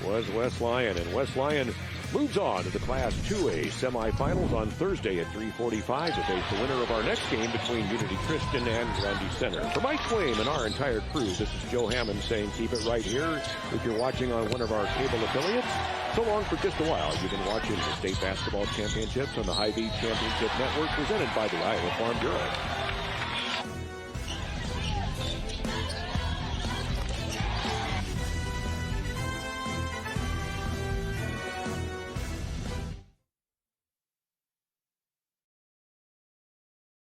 S2: was West Lyon, and West Lyon moves on to the Class 2A semifinals on Thursday at 3:45 to face the winner of our next game between Unity Christian and Grundy Center. For Mike Swaim and our entire crew, this is Joe Hammond saying keep it right here. If you're watching on one of our cable affiliates, so long for just a while. You've been watching the state basketball championships on the Hy-Vee Championship Network, presented by the Iowa Farm Bureau.